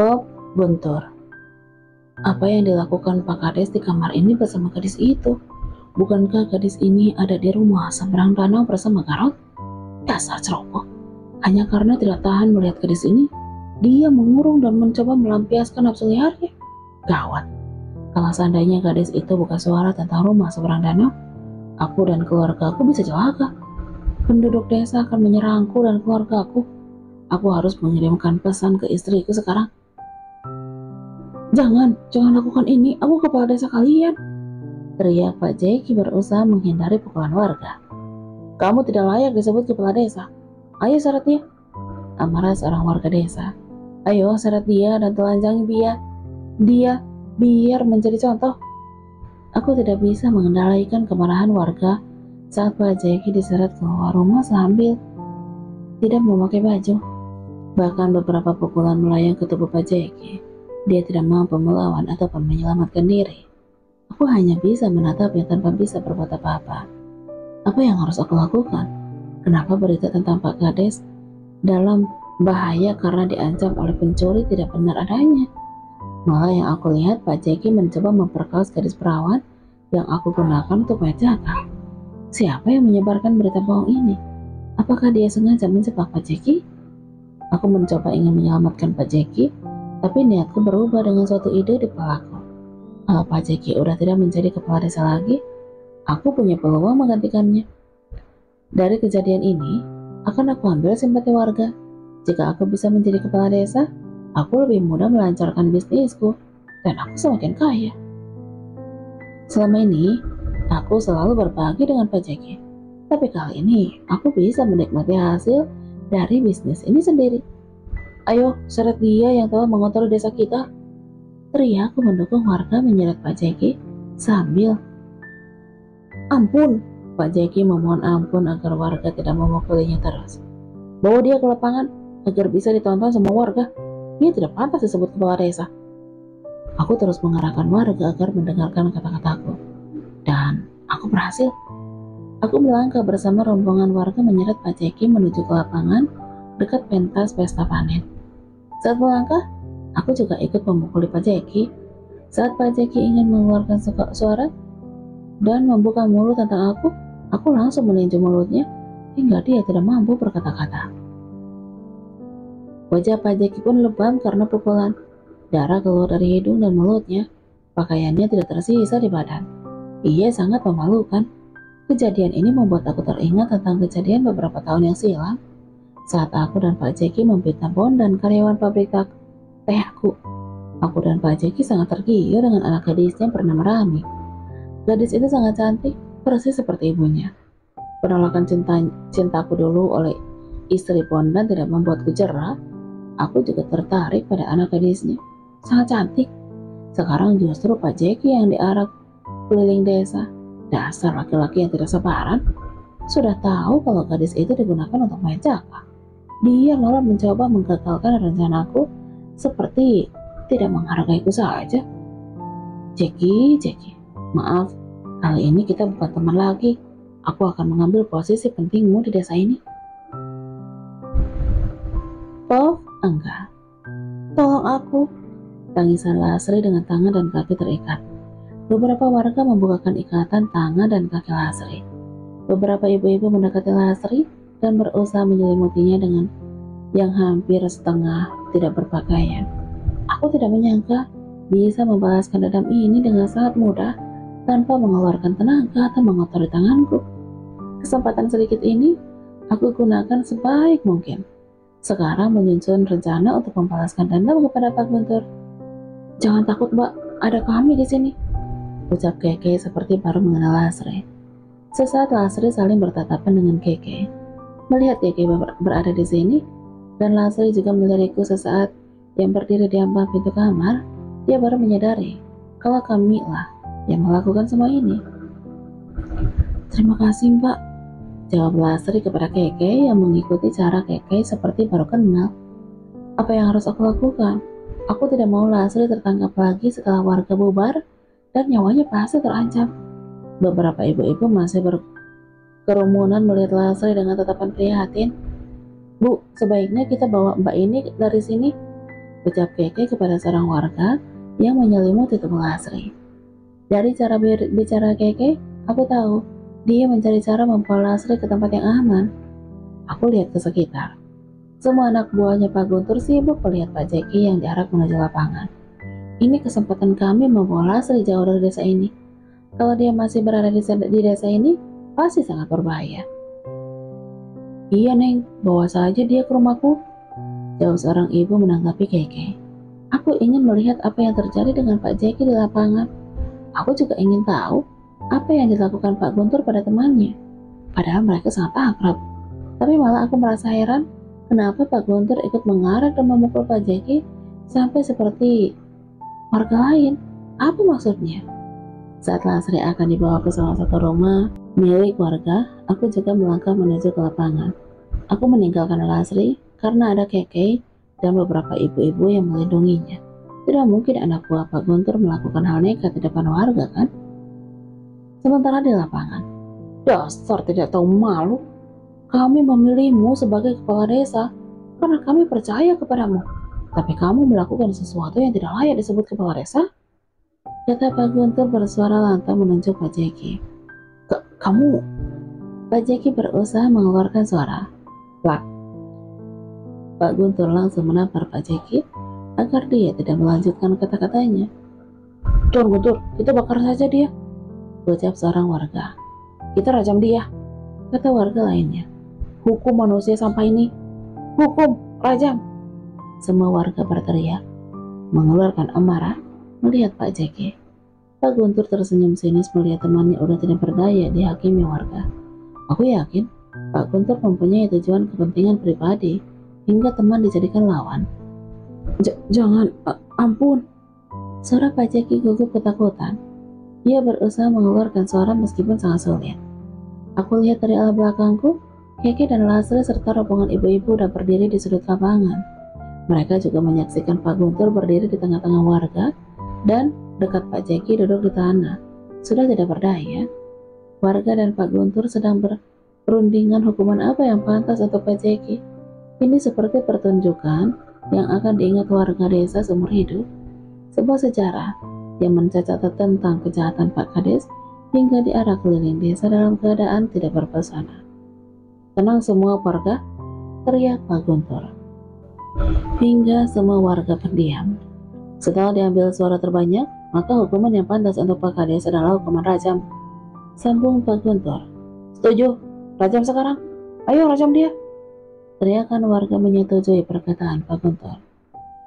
Bob Guntur. Apa yang dilakukan Pak Kades di kamar ini bersama gadis itu? Bukankah gadis ini ada di rumah seberang danau bersama Garot? Dasar ceroboh. Hanya karena tidak tahan melihat gadis ini, dia mengurung dan mencoba melampiaskan nafsu liarnya. Gawat. Kalau seandainya gadis itu buka suara tentang rumah seberang danau, aku dan keluarga aku bisa celaka. Penduduk desa akan menyerangku dan keluarga aku. Aku harus mengirimkan pesan ke istriku sekarang. Jangan lakukan ini, aku kepala desa kalian. Teriak Pak Jeki berusaha menghindari pukulan warga. Kamu tidak layak disebut kepala desa. Ayo seret dia. Amarah seorang warga desa. Ayo seret dia dan telanjangi dia biar menjadi contoh. Aku tidak bisa mengendalikan kemarahan warga saat Pak Jeki diseret keluar rumah sambil tidak memakai baju. Bahkan beberapa pukulan melayang ke tubuh Pak Jeki. Dia tidak mampu melawan ataupun menyelamatkan diri. Aku hanya bisa menatapnya tanpa bisa berbuat apa-apa. Apa yang harus aku lakukan? Kenapa berita tentang Pak Kades dalam bahaya karena diancam oleh pencuri tidak benar adanya? Malah yang aku lihat Pak Jeki mencoba memperkaos gadis perawan yang aku gunakan untuk menjaga. Siapa yang menyebarkan berita bohong ini? Apakah dia sengaja menjebak Pak Jeki? Aku mencoba ingin menyelamatkan Pak Jeki, tapi niatku berubah dengan suatu ide di kepalaku. Kalau Pak Jeki udah tidak menjadi kepala desa lagi, aku punya peluang menggantikannya. Dari kejadian ini, akan aku ambil simpati warga. Jika aku bisa menjadi kepala desa, aku lebih mudah melancarkan bisnisku, dan aku semakin kaya. Selama ini, aku selalu berbagi dengan Pak Jeki. Tapi kali ini, aku bisa menikmati hasil dari bisnis ini sendiri. Ayo, seret dia yang telah mengotori desa kita. Teriakku mendukung warga menyeret Pak Jeki sambil ampun. Pak Jeki memohon ampun agar warga tidak memukulinya terus. Bawa dia ke lapangan agar bisa ditonton semua warga. Dia tidak pantas disebut kepala desa. Aku terus mengarahkan warga agar mendengarkan kata-kataku. Dan aku berhasil. Aku melangkah bersama rombongan warga menyeret Pak Jeki menuju ke lapangan dekat pentas pesta panen. Saat melangkah, aku juga ikut memukuli Pak Jeki. Saat Pak Jeki ingin mengeluarkan suara dan membuka mulut tentang aku langsung meninju mulutnya hingga dia tidak mampu berkata-kata. Wajah Pak Jeki pun lebam karena pukulan. Darah keluar dari hidung dan mulutnya. Pakaiannya tidak tersisa di badan. Ia sangat memalukan. Kejadian ini membuat aku teringat tentang kejadian beberapa tahun yang silam saat aku dan Pak Jeki memfitnah Bondan, karyawan pabrik tehku. Aku dan Pak Jeki sangat tergiur dengan anak gadisnya yang bernama Rami. Gadis itu sangat cantik, persis seperti ibunya. Penolakan cintaku dulu oleh istri Bondan tidak membuatku jerah. Aku juga tertarik pada anak gadisnya, sangat cantik. Sekarang justru Pak Jeki yang diarak keliling desa. Dasar laki-laki yang tidak sabaran. Sudah tahu kalau gadis itu digunakan untuk main jaka. Dia malah mencoba menggagalkan rencanaku seperti tidak menghargaiku saja. Jeki, maaf, kali ini kita bukan teman lagi. Aku akan mengambil posisi pentingmu di desa ini. Oh, enggak. Tolong aku. Tangisan Lasri dengan tangan dan kaki terikat. Beberapa warga membukakan ikatan tangan dan kaki Lasri. Beberapa ibu-ibu mendekati Lasri dan berusaha menyelimutinya dengan yang hampir setengah tidak berpakaian. Aku tidak menyangka bisa membalaskan dendam ini dengan sangat mudah tanpa mengeluarkan tenaga atau mengotori tanganku. Kesempatan sedikit ini aku gunakan sebaik mungkin. Sekarang menyusun rencana untuk membalaskan dendam kepada Pak Guntur. Jangan takut, Mbak, ada kami di sini, ucap Keke seperti baru mengenal Lasri. Sesaat Lasri saling bertatapan dengan Keke. Melihat Keke berada di sini, dan Lasri juga melirikku sesaat yang berdiri di ambang pintu kamar, dia baru menyadari kalau kamilah yang melakukan semua ini. Terima kasih, Mbak, jawab Lasri kepada Keke yang mengikuti cara Keke seperti baru kenal. Apa yang harus aku lakukan? Aku tidak mau Lasri tertangkap lagi setelah warga bubar dan nyawanya pasti terancam. Beberapa ibu-ibu masih berkerumunan melihat Lasri dengan tatapan prihatin. Bu, sebaiknya kita bawa Mbak ini dari sini. ucap Keke kepada seorang warga yang menyelimuti tubuh Lasri. Dari cara bicara Keke, aku tahu dia mencari cara membawa Lasri ke tempat yang aman. Aku lihat ke sekitar. Semua anak buahnya Pak Guntur sibuk melihat Pak Jeki yang diarak menuju lapangan. Ini kesempatan kami membawa Lasri jauh dari desa ini. Kalau dia masih berada di desa ini, pasti sangat berbahaya. Iya Neng, bawa saja dia ke rumahku, jawab seorang ibu menanggapi Keke. Aku ingin melihat apa yang terjadi dengan Pak Jeki di lapangan. Aku juga ingin tahu apa yang dilakukan Pak Guntur pada temannya. Padahal mereka sangat akrab. Tapi malah aku merasa heran, kenapa Pak Guntur ikut mengarak dan memukul Pak Jeki sampai seperti warga lain. Apa maksudnya? Saat Lasri akan dibawa ke salah satu rumah milik warga, aku juga melangkah menuju ke lapangan. Aku meninggalkan Lasri karena ada Keke dan beberapa ibu-ibu yang melindunginya. Tidak mungkin anak buah Pak Guntur melakukan hal nekat di depan warga, kan? Sementara di lapangan, dasar tidak tahu malu. Kami memilihmu sebagai kepala desa karena kami percaya kepadamu. Tapi kamu melakukan sesuatu yang tidak layak disebut kepala desa? Kata Pak Guntur bersuara lantang menunjuk Pak Jeki. Kamu? Pak Jeki berusaha mengeluarkan suara. Plak. Pak Guntur langsung menampar Pak Jeki agar dia tidak melanjutkan kata-katanya. Tuan Guntur, kita bakar saja dia, ucap seorang warga. Kita rajam dia, kata warga lainnya. Hukum manusia sampah ini. Hukum, rajam. Semua warga berteriak, mengeluarkan amarah melihat Pak Jeki. Pak Guntur tersenyum sinis melihat temannya udah tidak berdaya dihakimi warga. Aku yakin Pak Guntur mempunyai tujuan kepentingan pribadi hingga teman dijadikan lawan. Jangan, ampun. Suara Pak Jeki gugup ketakutan. Ia berusaha mengeluarkan suara meskipun sangat sulit. Aku lihat dari arah belakangku, Keke dan Lasri serta rombongan ibu-ibu udah berdiri di sudut lapangan. Mereka juga menyaksikan Pak Guntur berdiri di tengah-tengah warga dan dekat Pak Jeki duduk di tanah. Sudah tidak berdaya, warga dan Pak Guntur sedang berundingan hukuman apa yang pantas untuk Pak Jeki. Ini seperti pertunjukan yang akan diingat warga desa seumur hidup. Sebuah sejarah yang mencatat tentang kejahatan Pak Kades hingga diarak keliling desa dalam keadaan tidak berpesona. Tenang semua warga, teriak Pak Guntur. Hingga semua warga pendiam. Setelah diambil suara terbanyak, maka hukuman yang pantas untuk Pak Kades adalah hukuman rajam. Sambung Pak Guntur. Setuju, rajam sekarang. Ayo rajam dia. Teriakan warga menyetujui perkataan Pak Guntur.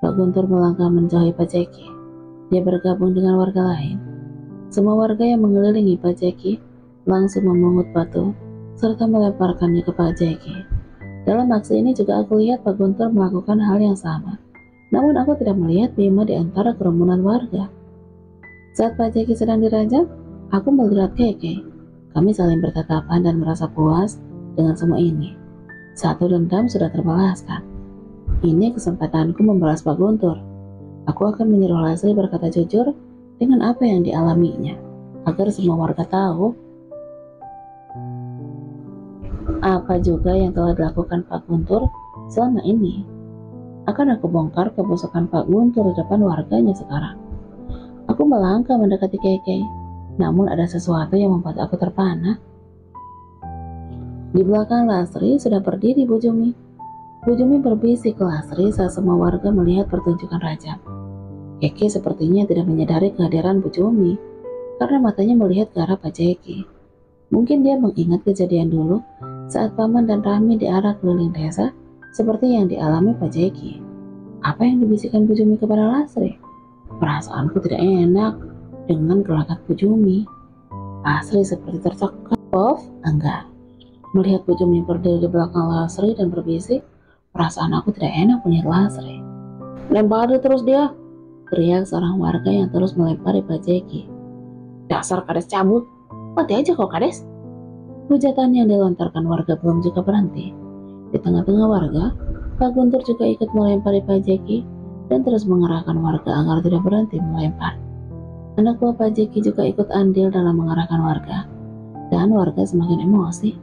Pak Guntur melangkah menjauhi Pak Jeki. Dia bergabung dengan warga lain. Semua warga yang mengelilingi Pak Jeki langsung memungut batu serta melemparkannya ke Pak Jeki. Dalam aksi ini juga aku lihat Pak Guntur melakukan hal yang sama. Namun aku tidak melihat Bima di antara kerumunan warga. Saat Pak Jeki sedang dirajam, aku melihat Keke. Kami saling bertatapan dan merasa puas dengan semua ini. Satu dendam sudah terbalaskan. Ini kesempatanku membalas Pak Guntur. Aku akan menyuruh Lasri berkata jujur dengan apa yang dialaminya, agar semua warga tahu apa juga yang telah dilakukan Pak Guntur selama ini. Akan aku bongkar kebusukan Pak Guntur di depan warganya sekarang. Aku melangkah mendekati Keke, namun ada sesuatu yang membuat aku terpana. Di belakang Lasri sudah berdiri Bu Jumi. Bu Jumi berbisik ke Lasri saat semua warga melihat pertunjukan rajam. Keke sepertinya tidak menyadari kehadiran Bu Jumi karena matanya melihat ke arah Pak Jeki. Mungkin dia mengingat kejadian dulu saat Paman dan Rami diarak keliling desa seperti yang dialami Pak Jeki. Apa yang dibisikkan Bu Jumi kepada Lasri? Perasaanku tidak enak dengan gelagat Bu Jumi. Lasri seperti tertekan. Enggak. Melihat Bu Jumi berdiri di belakang Lasri dan berbisik, perasaan aku tidak enak melihat Lasri. Lempari terus dia, teriak seorang warga yang terus melempari Pak Jeki. Dasar Kades cabut, mati aja kau Kades. Hujatan yang dilontarkan warga belum juga berhenti. Di tengah-tengah warga, Pak Guntur juga ikut melempari Pak Jeki dan terus mengerahkan warga agar tidak berhenti melempar. Anak buah Pak Jeki juga ikut andil dalam mengarahkan warga, dan warga semakin emosi.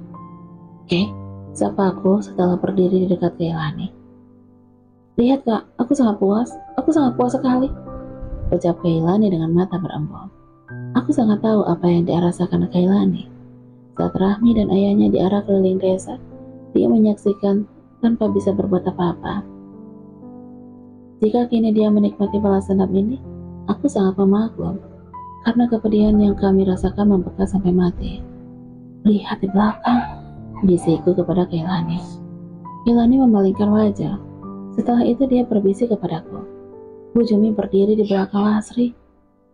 Oke, sapa aku setelah berdiri di dekat Kailani. Lihat kak, aku sangat puas sekali, ucap Kailani dengan mata berembun. Aku sangat tahu apa yang dia rasakan Kailani. Saat Rahmi dan ayahnya diarak keliling desa, dia menyaksikan tanpa bisa berbuat apa-apa. Jika kini dia menikmati balas dendam ini, aku sangat memaklum, karena kepedihan yang kami rasakan membekas sampai mati. Lihat di belakang, bisikku kepada Kailani. Kailani memalingkan wajah. Setelah itu dia berbisik kepadaku. Bu Jumi berdiri di belakang Lasri.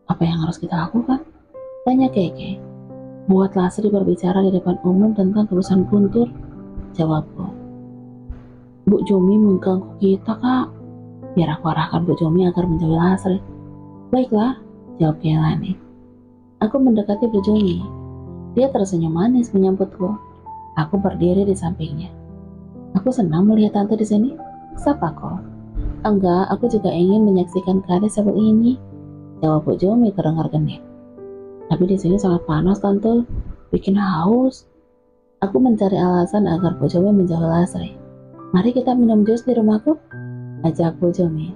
Apa yang harus kita lakukan? Tanya Keke. Buat Lasri berbicara di depan umum tentang keputusan Guntur. Jawabku. Bu Jumi mengganggu kita, Kak. Biar aku arahkan Bu Jumi agar menjauhi Lasri. Baiklah, jawab Kailani. Aku mendekati Bu Jumi. Dia tersenyum manis menyambutku. Aku berdiri di sampingnya. Aku senang melihat tante di sini. Sapaku. Enggak, aku juga ingin menyaksikan keadaan seperti ini. Jawab Bu Jumi terdengar genit. Tapi di sini sangat panas tante, bikin haus. Aku mencari alasan agar Bu Jumi menjauhi Lasri. Mari kita minum jus di rumahku, ajak Bu Jumi.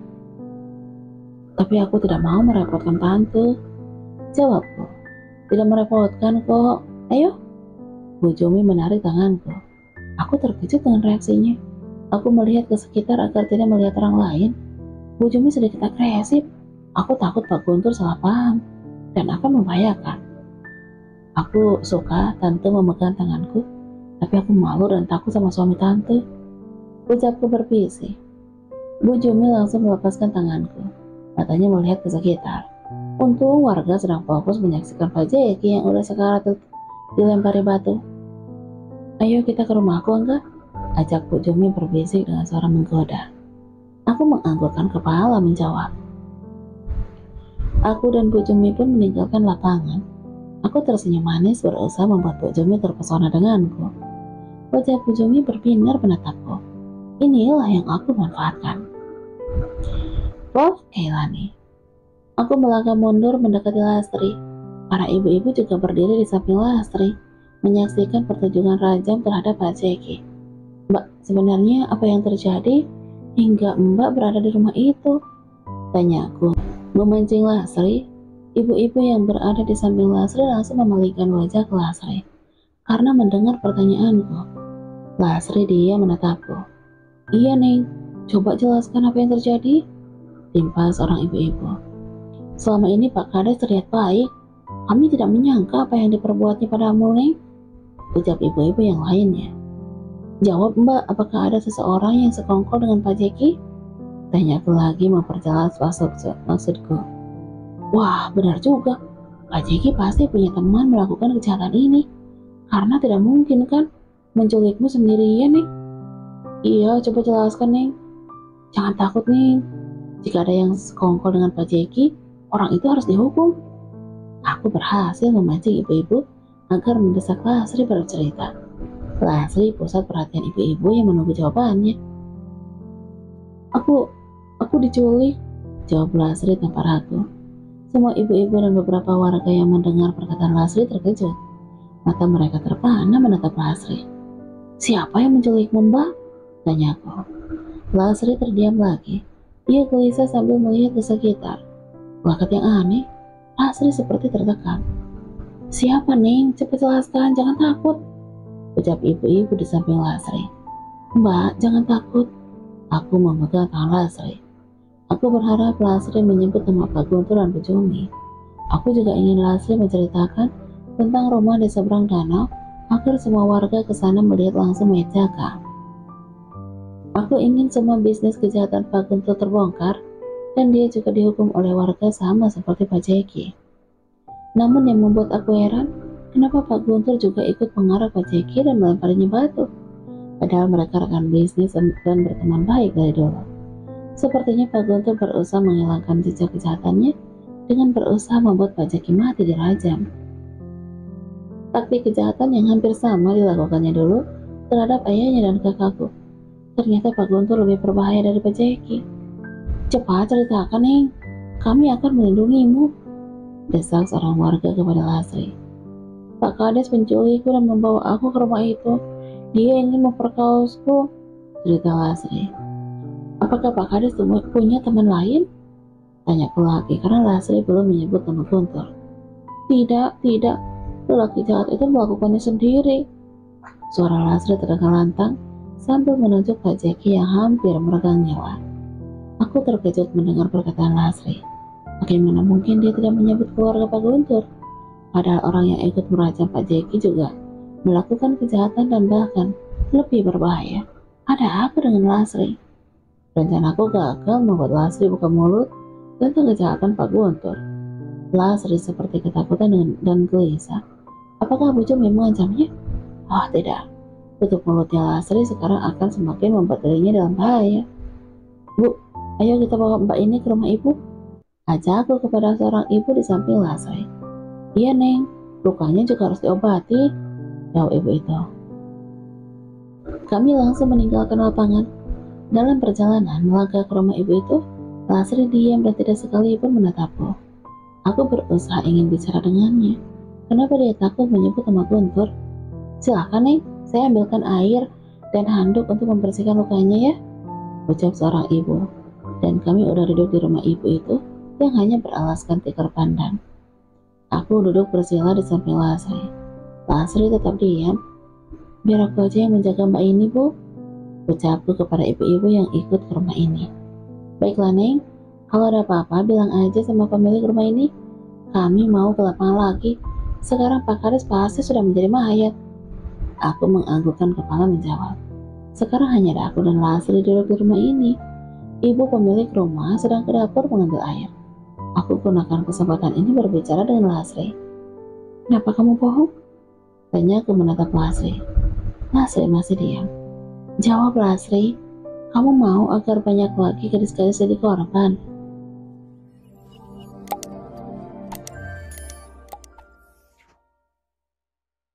Tapi aku tidak mau merepotkan tante, jawabku. Tidak merepotkan kok, ayo. Bu Jumi menarik tanganku. Aku terkejut dengan reaksinya. Aku melihat ke sekitar agar tidak melihat orang lain. Bu Jumi sedikit agresif. Aku takut Pak Guntur salah paham dan akan membahayakan. Aku suka tante memegang tanganku, tapi aku malu dan takut sama suami tante. Ucapku berbisik. Bu Jumi langsung melepaskan tanganku. Matanya melihat ke sekitar. Untung warga sedang fokus menyaksikan Pak Jeki yang udah sekarat dilempari batu. Ayo kita ke rumahku enggak? Ajak Bu Jumi berbisik dengan suara menggoda. Aku menganggukkan kepala menjawab. Aku dan Bu Jumi pun meninggalkan lapangan. Aku tersenyum manis berusaha membuat Bu Jumi terpesona denganku. Wajah Bu Jumi berbinar menatapku. Inilah yang aku manfaatkan. Prof Kailani. Aku melangkah mundur mendekati Lasri. Para ibu-ibu juga berdiri di samping Lasri, menyaksikan pertunjukan rajam terhadap Pak Jeki. Mbak, sebenarnya apa yang terjadi hingga Mbak berada di rumah itu? Tanyaku. Memancing Lasri, ibu-ibu yang berada di samping Lasri langsung memalingkan wajah ke Lasri. Karena mendengar pertanyaanku, Lasri dia menatapku. Iya Neng, coba jelaskan apa yang terjadi? Timpal seorang ibu-ibu. Selama ini Pak Kades terlihat baik. Kami tidak menyangka apa yang diperbuatnya padamu Neng. Ucap ibu-ibu yang lainnya. Jawab Mbak, apakah ada seseorang yang sekongkol dengan Pak Jeki? Tanyaku lagi memperjelas maksudku. Wah, benar juga. Pak Jeki pasti punya teman melakukan kejahatan ini. Karena tidak mungkin kan menculikmu sendirian nih. Iya, coba jelaskan Neng. Jangan takut Neng. Jika ada yang sekongkol dengan Pak Jeki, orang itu harus dihukum. Aku berhasil memancing ibu-ibu agar mendesak Lasri bercerita. Lasri pusat perhatian ibu-ibu yang menunggu jawabannya. Aku diculik, jawab Lasri tanpa ragu. Semua ibu-ibu dan beberapa warga yang mendengar perkataan Lasri terkejut. Mata mereka terpana menatap Lasri. Siapa yang menculikmu Mbak? Tanyaku. Lasri terdiam lagi. Ia gelisah sambil melihat ke sekitar. Lakat yang aneh, Lasri seperti tertekan. Siapa Neng? Cepat jelaskan, jangan takut. Ucap ibu-ibu di samping Lasri. Mbak, jangan takut. Aku memegang tangan Lasri. Aku berharap Lasri menyebut nama Pak Guntur dan Bu Jumi. Aku juga ingin Lasri menceritakan tentang rumah di seberang danau agar semua warga ke sana melihat langsung mayat Jaka. Aku ingin semua bisnis kejahatan Pak Guntur terbongkar dan dia juga dihukum oleh warga sama seperti Pak Jeki. Namun yang membuat aku heran, kenapa Pak Guntur juga ikut mengarah Pak Jeki dan melemparinya batu? Padahal mereka rekan bisnis dan berteman baik dari dulu. Sepertinya Pak Guntur berusaha menghilangkan jejak kejahatannya dengan berusaha membuat Pak Jeki mati dirajam. Taktik kejahatan yang hampir sama dilakukannya dulu terhadap ayahnya dan kakakku. Ternyata Pak Guntur lebih berbahaya dari Pak Jeki. Cepat ceritakan, Neng. Kami akan melindungimu, desak seorang warga kepada Lasri. Pak Kades menculikku dan membawa aku ke rumah itu. Dia ingin memperkaosku, cerita Lasri. Apakah Pak Kades punya teman lain? Tanyaku lagi karena Lasri belum menyebut nama Guntur. Tidak, tidak. Lelaki jahat itu melakukannya sendiri. Suara Lasri terdengar lantang sambil menunjuk Pak Jeki yang hampir meregang nyawa. Aku terkejut mendengar perkataan Lasri. Bagaimana mungkin dia tidak menyebut keluarga Pak Guntur? Padahal orang yang ikut merajam Pak Jeki juga melakukan kejahatan dan bahkan lebih berbahaya. Ada apa dengan Lasri? Rencanaku gagal membuat Lasri buka mulut tentang kejahatan Pak Guntur. Lasri seperti ketakutan dan gelisah. Apakah Bujo memang mengancamnya? Oh tidak. Tutup mulutnya Lasri sekarang akan semakin membuat dirinya dalam bahaya. Bu, ayo kita bawa mbak ini ke rumah ibu. Ajakku kepada seorang ibu di samping Lasri. Iya Neng, lukanya juga harus diobati, jawab ibu itu. Kami langsung meninggalkan lapangan. Dalam perjalanan melangkah ke rumah ibu itu, Lasri diam dan tidak sekalipun menatapku. Aku berusaha ingin bicara dengannya. Kenapa dia takut menyebut nama Guntur? Silakan Neng, saya ambilkan air dan handuk untuk membersihkan lukanya ya, ucap seorang ibu. Dan kami udah duduk di rumah ibu itu yang hanya beralaskan tikar pandan. Aku duduk bersila di samping Lasri. Lasri tetap diam. Biar aku aja yang menjaga mbak ini bu, ucapku kepada ibu-ibu yang ikut ke rumah ini. Baiklah Neng, kalau ada apa-apa bilang aja sama pemilik rumah ini. Kami mau ke lapangan lagi. Sekarang Pak Kades pasti sudah menjadi mayat. Aku menganggukkan kepala menjawab. Sekarang hanya ada aku dan Lasri duduk di rumah ini. Ibu pemilik rumah sedang ke dapur mengambil air. Aku gunakan kesempatan ini berbicara dengan Lasri. Kenapa kamu bohong? Tanya aku menatap Lasri. Lasri masih diam. Jawab Lasri, kamu mau agar banyak lagi gadis-gadis jadi korban?